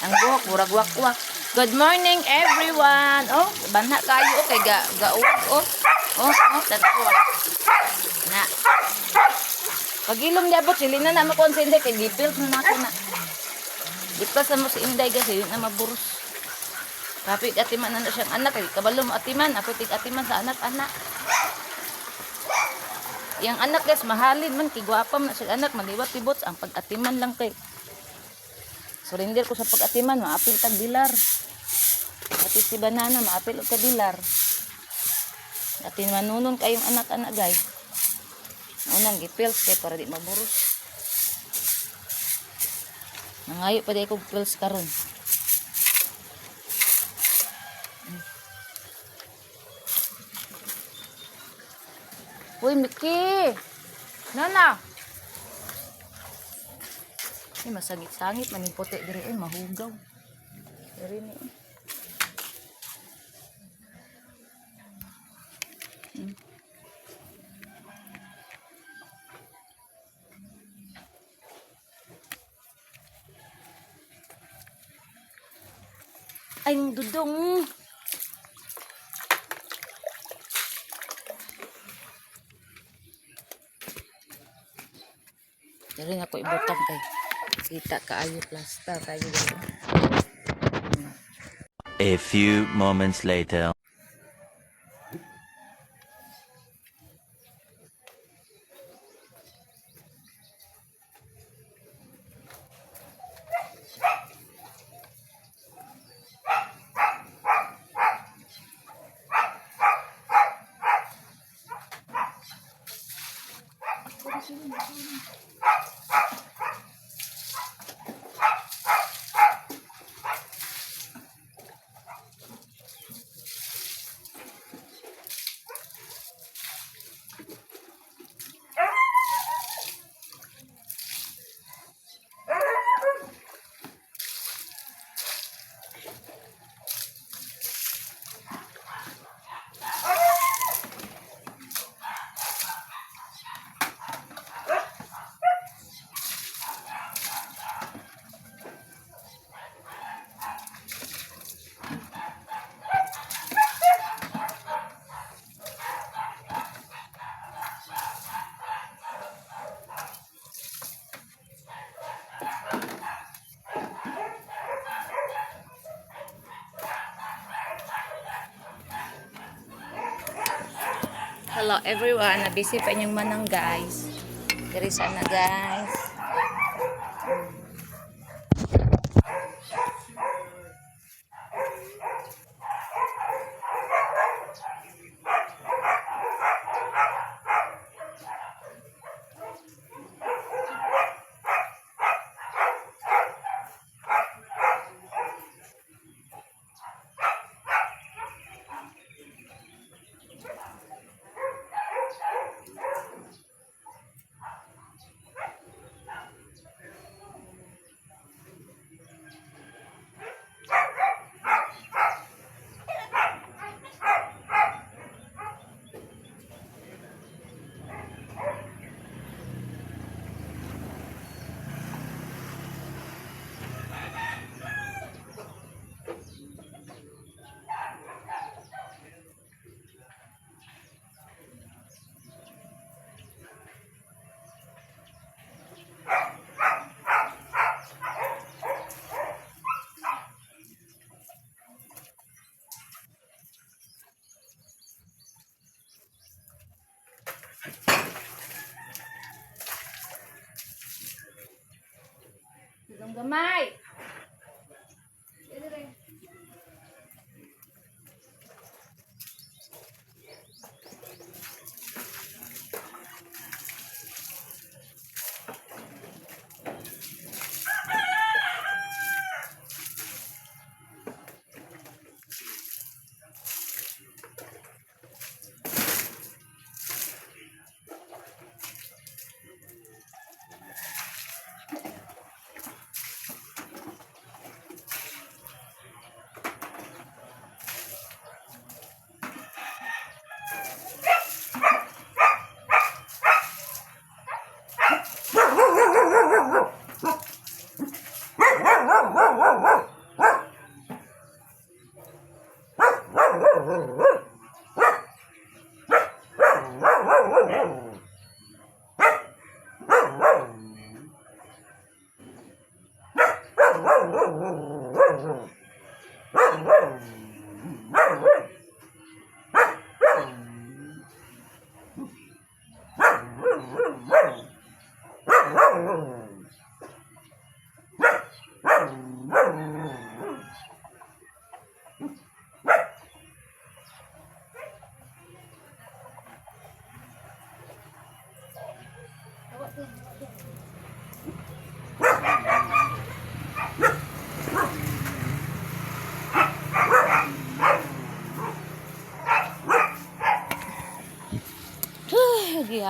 Ang buhok, murag wakwak. Good morning, everyone. Oh, banha kayo. Okay, gauwag. Tatawag. Na. Pag-ilom niya po, sili na naman konsende. Kaya di-build na ako na. Diktas na mo si Inday kasi na maburus. Kapit atiman na siyang anak. Kabalo mo atiman. Ako tig-atiman sa anak-anak. Yang anak guys, mahalin man. Kigwapam na siya anak. Maliwat-libot. Ang pag-atiman lang kay. Surrender ko sa pag-atiman. Maapil tag dilar. Pati si banana. Maapil og dilar. Atiman nunon kayong anak-anak guys. Unang gipils kay para di maburus. Nangayo pa di ko pills karon. Uy, Miki! Nana! Ay, masangit-sangit. Maning puti diri. Ay, mahugaw. Diri ni. Ay, ang dudong. Diri nga ko ibutang kay kita kaayo plasta kayo dito. A few moments later. Hello everyone, busy pa inyong manang guys. Diri sana guys. Ilong gamay.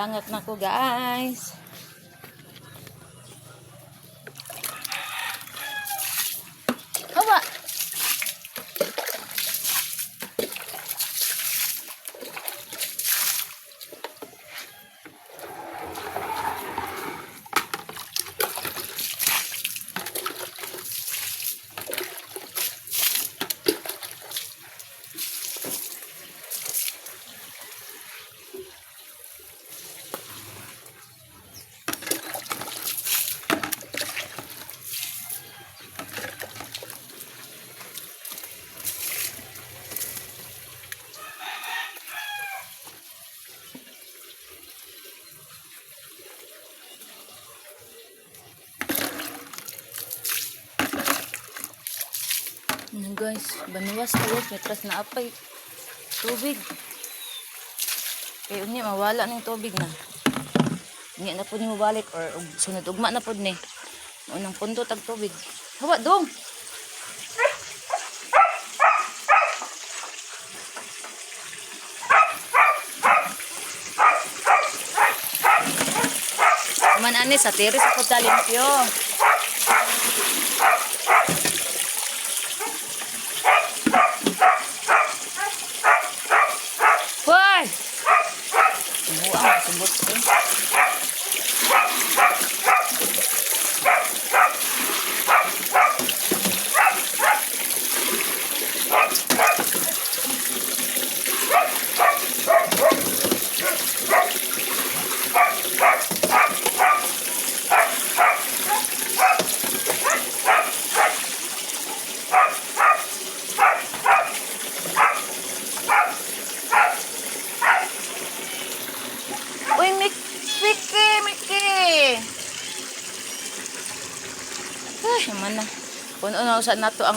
Langat na ko, guys. Hawa. Ano guys, banuwas tayo, metras na apay tubig. Kaya unya mawala ng tubig na. Unya na po ni mabalik or sunod ugma na po ni. Unang pundo tag tubig. Hawa dong. Man ani sa teres ako talimpyo. Hoy! Buang sumbot ko. Uy, Mickey! Ay, man na. Puno na usan nato ang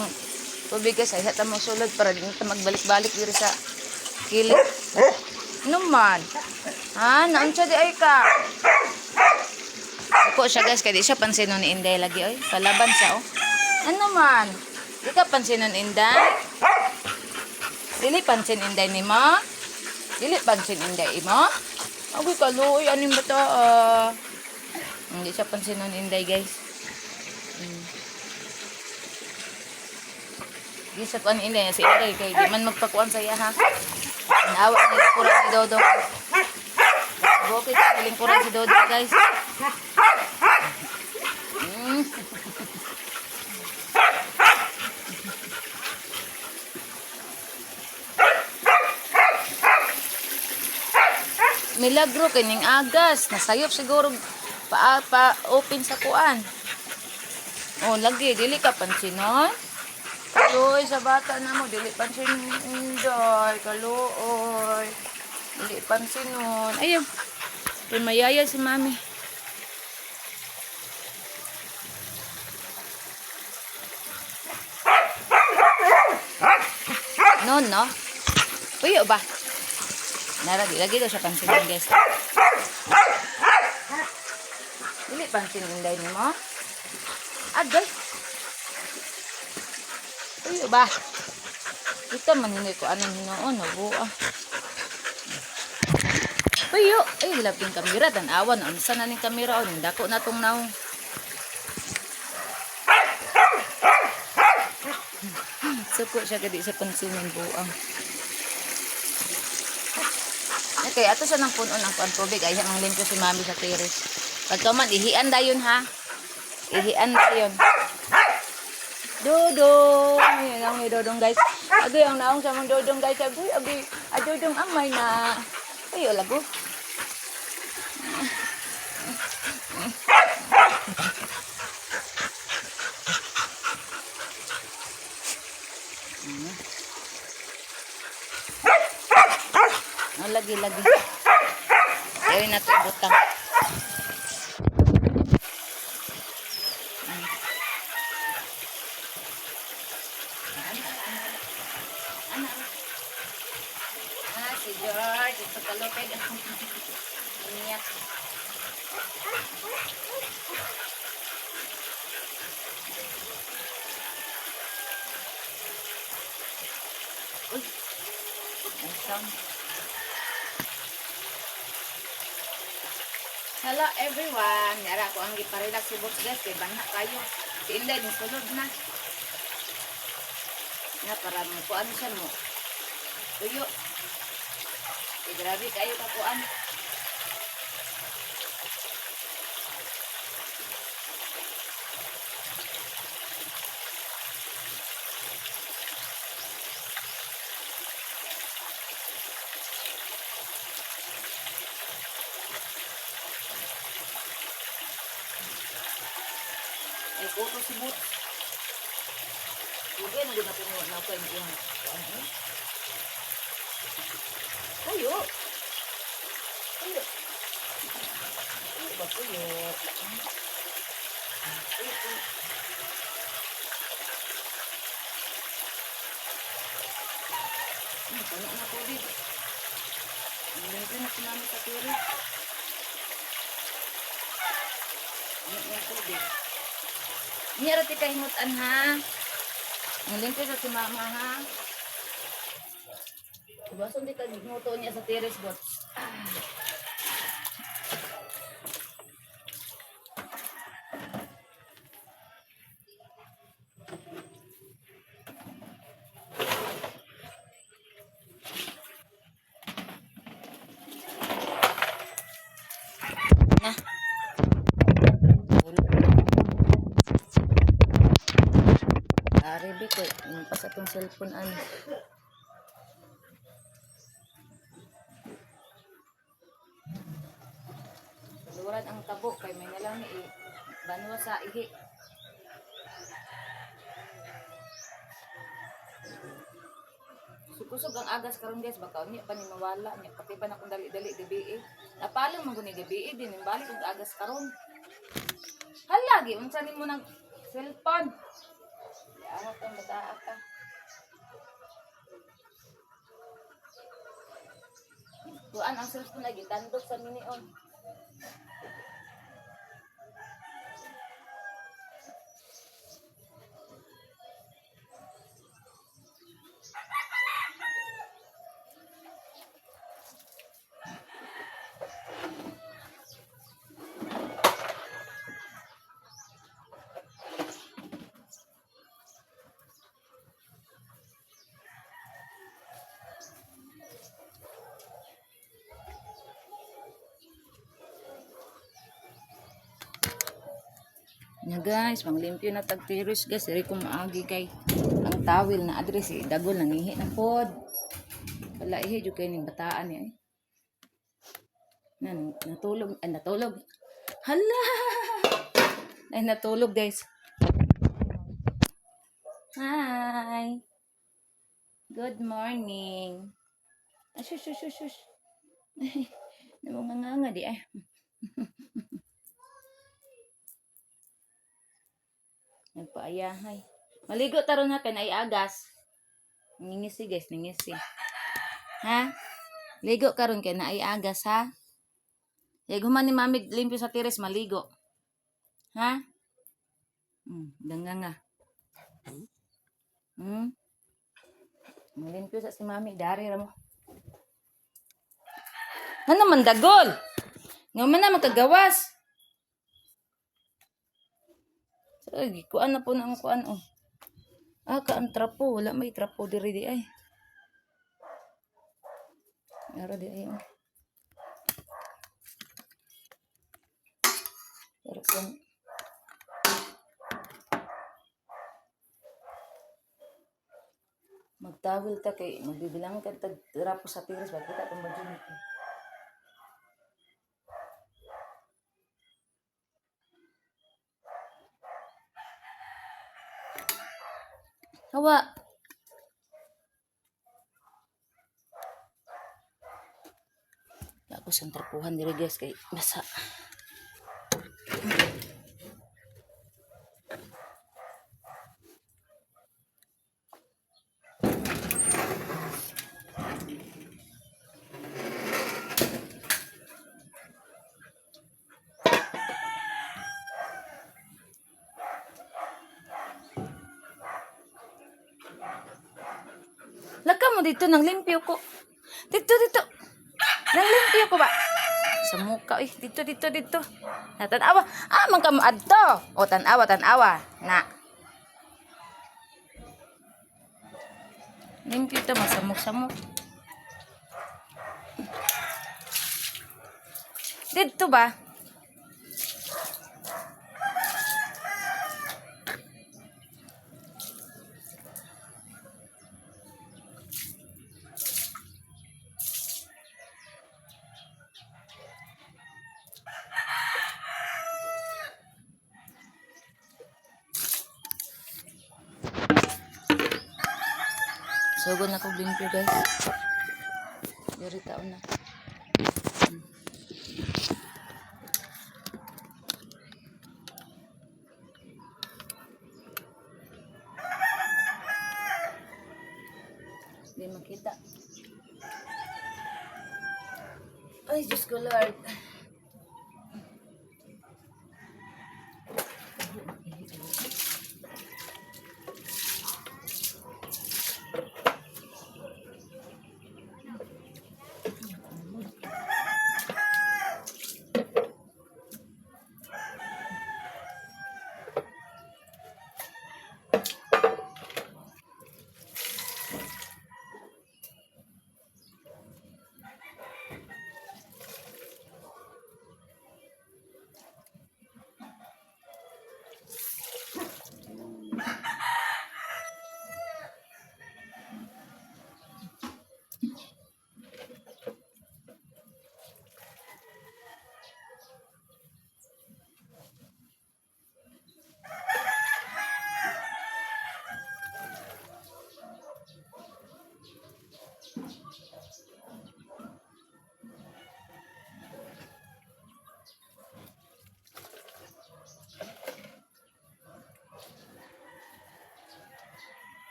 tubig guys. Ay, hata mong sulod para di na magbalik-balik diri sa kilid. Ano man? Ha? Naunsa di ay ka? Ako siya guys, kaya di siya pansinon ni Inday lagi. Oy, palaban siya, oh. Ano man? Di ka pansinon Inday? Dili pansin Inday ni mo? Dili pansin Inday mo? Agoy kaluoy, aning bata hindi siya pansinon Inday guys. Di sa kuan Inday, si Inday kay di man magpakuan sa iya ha. Naawa ni lingkuran si Dodo. Bukit sa lingkuran si Dodo guys. Milagro kining agas, nasayop siguro pa-open sa kuan. Oh, lagi dili ka pansinon. Kaluoy sa bata na mo, dili pansinon Inday, kaluoy. Dili pansinon. Ayun. Mayaya si Mami. No. Puyo ba? Lagi daw siya pansinin guys. Dili pansin Inday ni mo. Agay. Uy ba? Ito manhinay ko anong hinoon. Nabuha. Uyo. Ay, hilap yung kamera. Tanawan. Ano sana ng kamera? O, dako na itong naong. Suko siya kadi sa pansinin buang. Okay, ato siya ng puno ng tubig. Ay, ang limpyo si Mami sa tiris. Pagkaman, ihian dayon ha. Ihian dayon. Dodong. Ayan ang may Dodong guys. Agay ang naong sa mga Dodong guys. Agay. Dodong amay na. Ayo lago. Lagi. Ayun na ito butang. Si George, ito kalupid. Iniyak. Uy, ang sound. Hello everyone. Yara ko ang iparelax si Boss guys. Kay banha kayo. Si Inday ni sulod na. Na para mo kuan siya mo. Tuyo. Grabe kayo kakuan. Ay, kuto si Boots. Huwag na gud na puno na ko yung kuan. Tuyo. Tuyo. Tuyo ba tuyo? Tuyo. Puno na ko dito. Hindi na sinami sa tiri. Yan ko dito. Niyara ti kahimutan ha. Ang lingko sa si mama ha. Bason di kahimuto niya sa tiris bot. Na. Aribi ko, pas atong cellphone ano. Luran ang tabo kay may nalang ni banwa sa ihi. Sukusog ang agas karon guys, baka unya pa ni mawala nya pati pa na kung dali-dali gabi eh. Napalo man guni gabi eh din balik og agas karon. Halagi unsa nimo nang cellphone? Ano itong bataa ka? Tuan ang cellphone lagi, tandok sa minion. Na guys, manglimpyo na tagtiris guys, diri ko maagi kay ang tawil na address eh, dagol nangihi na pod. Wala ihi jud kay ning bataan ni ay. Natulog, natulog. Hala! Ay natulog guys. Hi. Good morning. Shush shush shush shush. Namunganga di ay. Nagpaayahay. Maligo taron na ay agas. Ningisi guys, ningisi. Ha? Ligo karon kay na ay agas ha. Yag human ni mami limpyo sa tires maligo. Ha? Danganga. Malimpyo sa si mami dari ra mo. Ano man dagol? Nga man na magkagawas. Ay, kuan na po na ang kuan oh. Kaan trapo, wala may trapo diri di ay. Ara di ay oh. Pero kung magtawil ta kay magbibilang ka tag trapo sa tiris ba kita tong budget. Hawa. Ako sa trapuhan diri guys kay basa. Laka mo dito nang limpyo ko. Dito. Nang limpyo ko ba? sa muka. Uy, dito. Natanawa. Man ka adto. O, tanawa. Na. Limpyo ito, masamok-samok. Dito ba? Sugod na ko limpyo guys. Dari taon na. Hindi makita. Ay, Diyos ko Lord.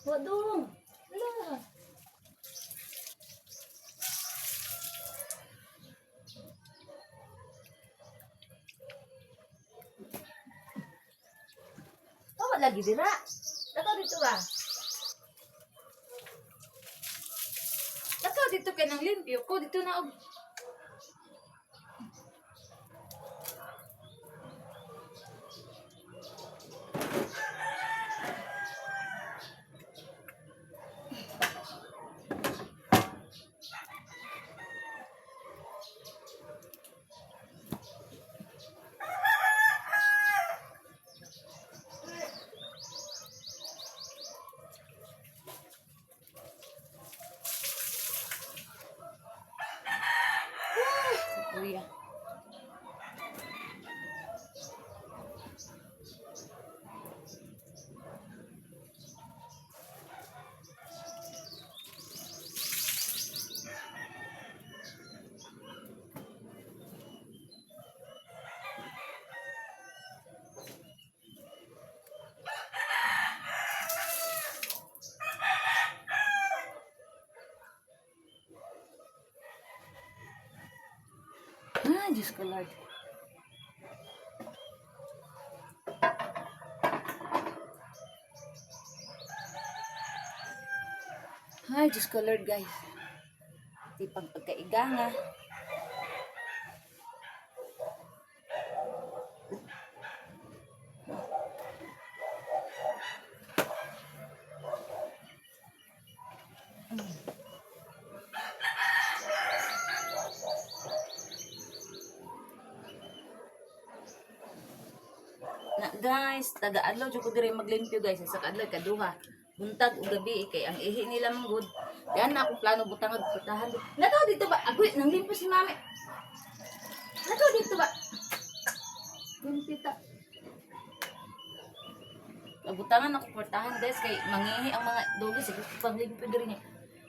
Waduh. Lah. Tawa lagi dira. Lakaw dito ba? Lakaw dito kay nang limpyo ko dito na og. Kuya. Diyos ko Lord. Ay, Diyos ko Lord guys. Di pang pagkaiganga. Na guys, taga-adlaw jud ko diri maglimpyo guys sa kadlaw kaduha. Buntag ug gabi kay ang ihi nila manggod Yan na akong plano butang at putahan. Nato dito ba? Agoy, nanglimpo si mami. Nato dito ba? Limpita. Butangan ako portahan guys kay mangihi ang mga dogi sige pang limpo diri niya.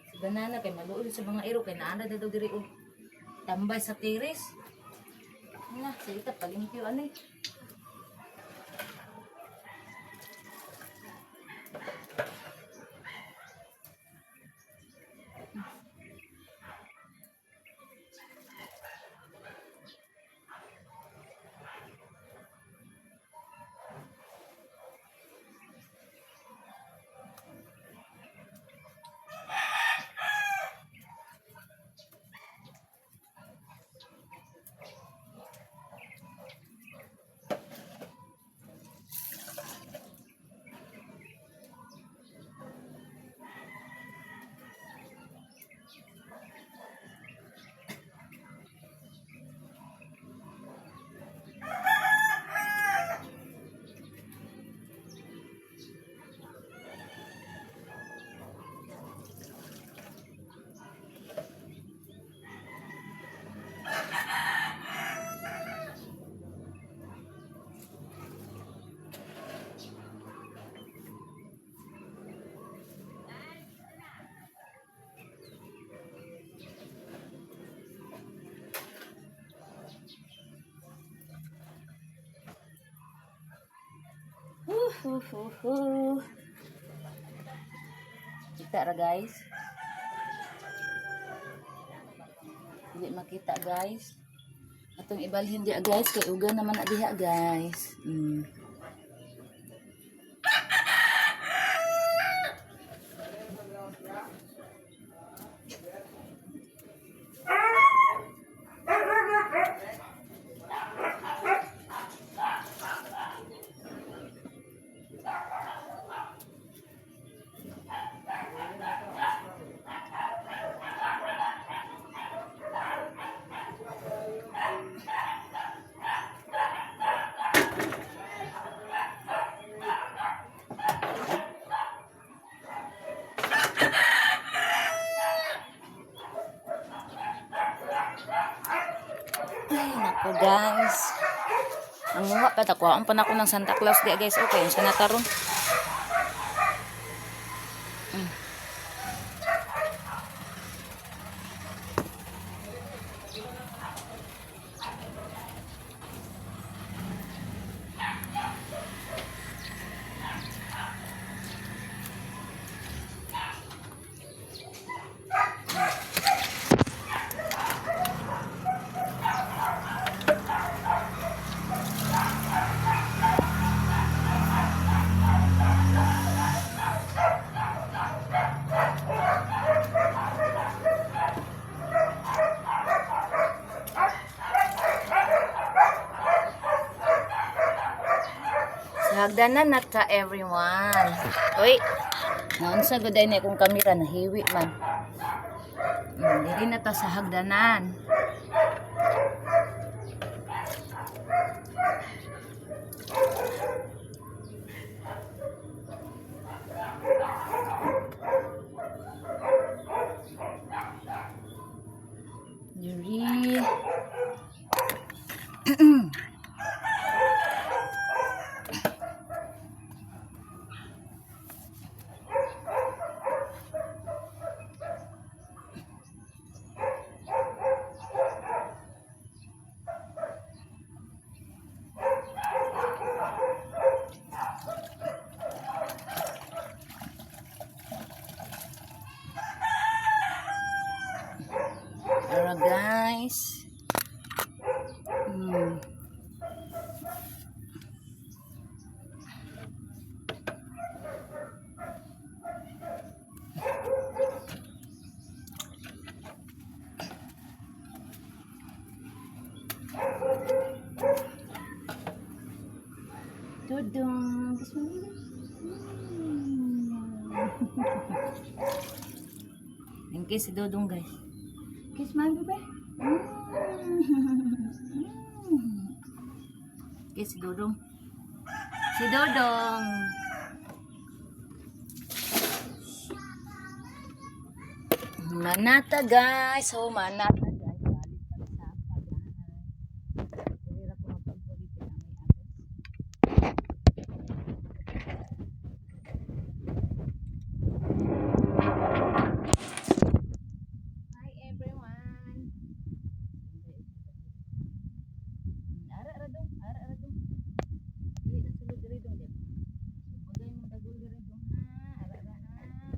Si banana kay maluoy sa mga iro kay naanda daw diri og tambay sa tiris. Na, sige ta palimpyo ani. Kita ra guys. Hindi makita guys. Atong ibalhin dia guys kay uga naman na diha guys. Ay, nako guys. Ang muha pa takwa. Ang panako ng Santa Claus di guys. Okay, sa nataron. Hagdanan na ka everyone. Uy, naunsa guday na akong kamera nahiwi man. Dili na ta sa hagdanan. Yuri. Tara guys. Dudong. Yung kiss si Dudong guys. Kiss my baby. Kiss si Dudong. Si Dudong. Manata guys. So manata guys. Balik kami sa pagay. Dili ko magpagpulit na may agos. Hi everyone. Ara dong. Dili na sulod diri dong. Ugay mo dagol diri dong ha. Ara ha.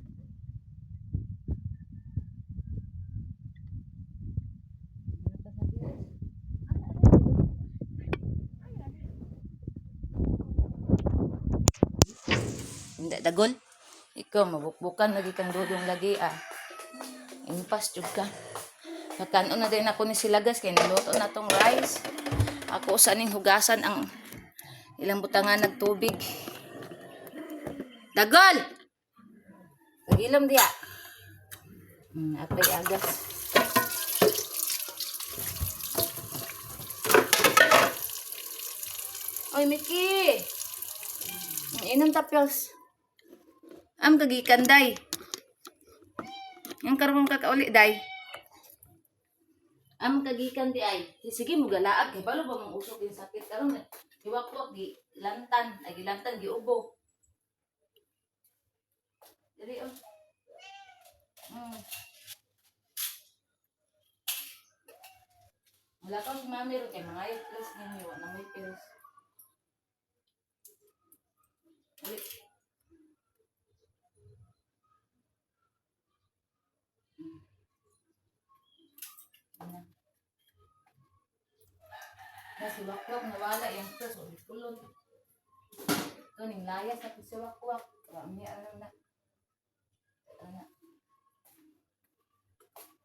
Hindi dagol. Ikaw mabukbukan lagi kang dudong lagi ah. Impas jud ka. Nakanon na din ako ni Silagas kay niluto na tong rice. Ako sa ning hugasan ang ilang butangan ng tubig. Dagol! Pagilom diya. Apay agas. Oy, Miki! Inom tapos. Am kagikan, day. Ang karon kakauli, day. Am kagikan, di ay. Sige, mo galaag. Kaya balo ba mong usok yung sakit? Karon iwak-wak, gi lantan. Ay, gilantan, giubo. Dali, oh. Wala kang si mami rin. Kaya mga yung pills ninyo. Wala may pills. Dali. Kasi wakwak nawala yung stress o kulon. Ito ning layas na si wakwak. Kami ano na. Ano.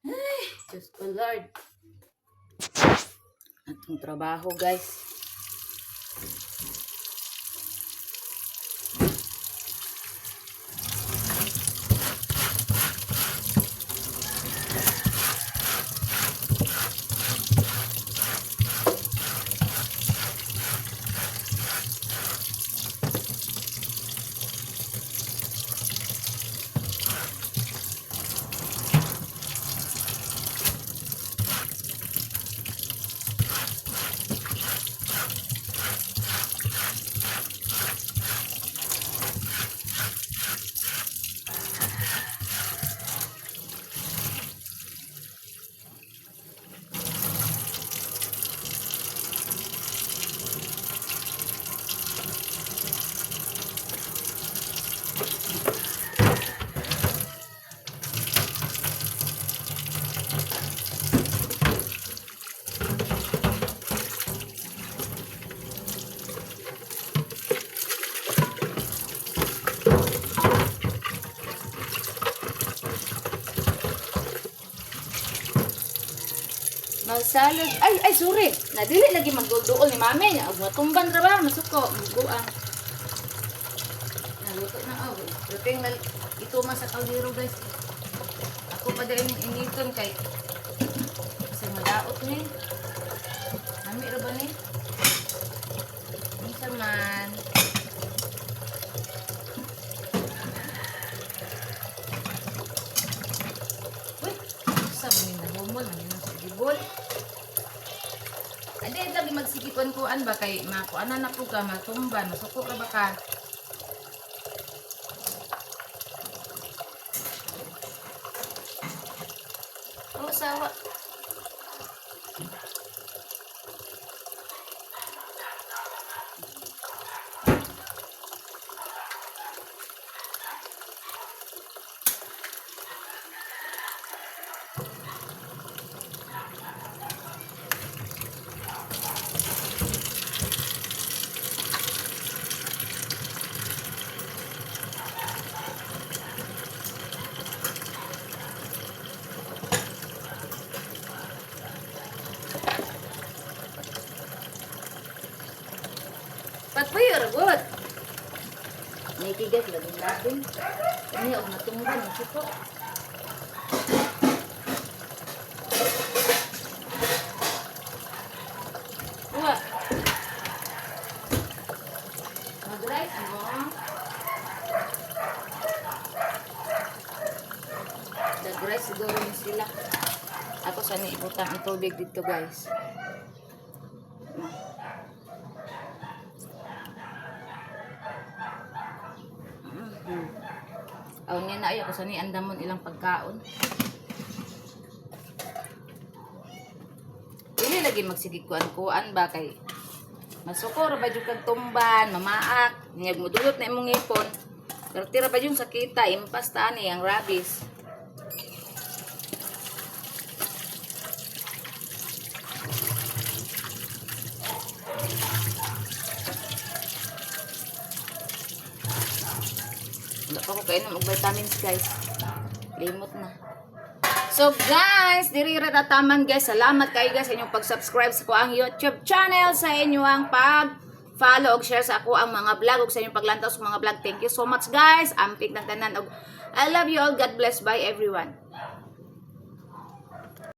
Ay, Diyos ko Lord. Atong trabaho guys. Magsalad. Ay, sorry. Nadili lagi magduol ni mami. Matumban ra ba? Masuko. Buang. Naluto na ako. Luting na ito man sa kaldero guys. Ako pa din yung initon kay kasi malaot ni. Mami ra ba ni? Minsa man. Uy, sabi ni nahumol. Nanilang sa gibol. Ade lagi magsikikuan-kuan ba kay makuanan na po ka matumban masuko ra ba ka? Oh, sawa. Patpuyo ra gud. May tigas labing-labing. Ini ako natunggan ng suko. Uwa. Mag-rice mo. Dag-rice siguro yung sila. Ako sa ibutang ang tubig dito, guys. Aw niya na ayo ko sa ni andamon ilang pagkaon. Dili lagi magsigikuan-kuan ba kay masukor ba jud kag tumban, mamaak, ngeg mudulot na imong ngipon. Pero tira ba yung sakita, impas ta ni ang rabies. Wala pa ko kainom og vitamins, guys. Limot na. So guys, diri ra taman guys. Salamat kayo guys sa inyong pag-subscribe sa ko ang YouTube channel, sa inyong pag-follow og share sa ako ang mga vlog ug sa inyong paglantaw sa mga vlog. Thank you so much guys. Ampik ng tanan og I love you all. God bless. Bye everyone.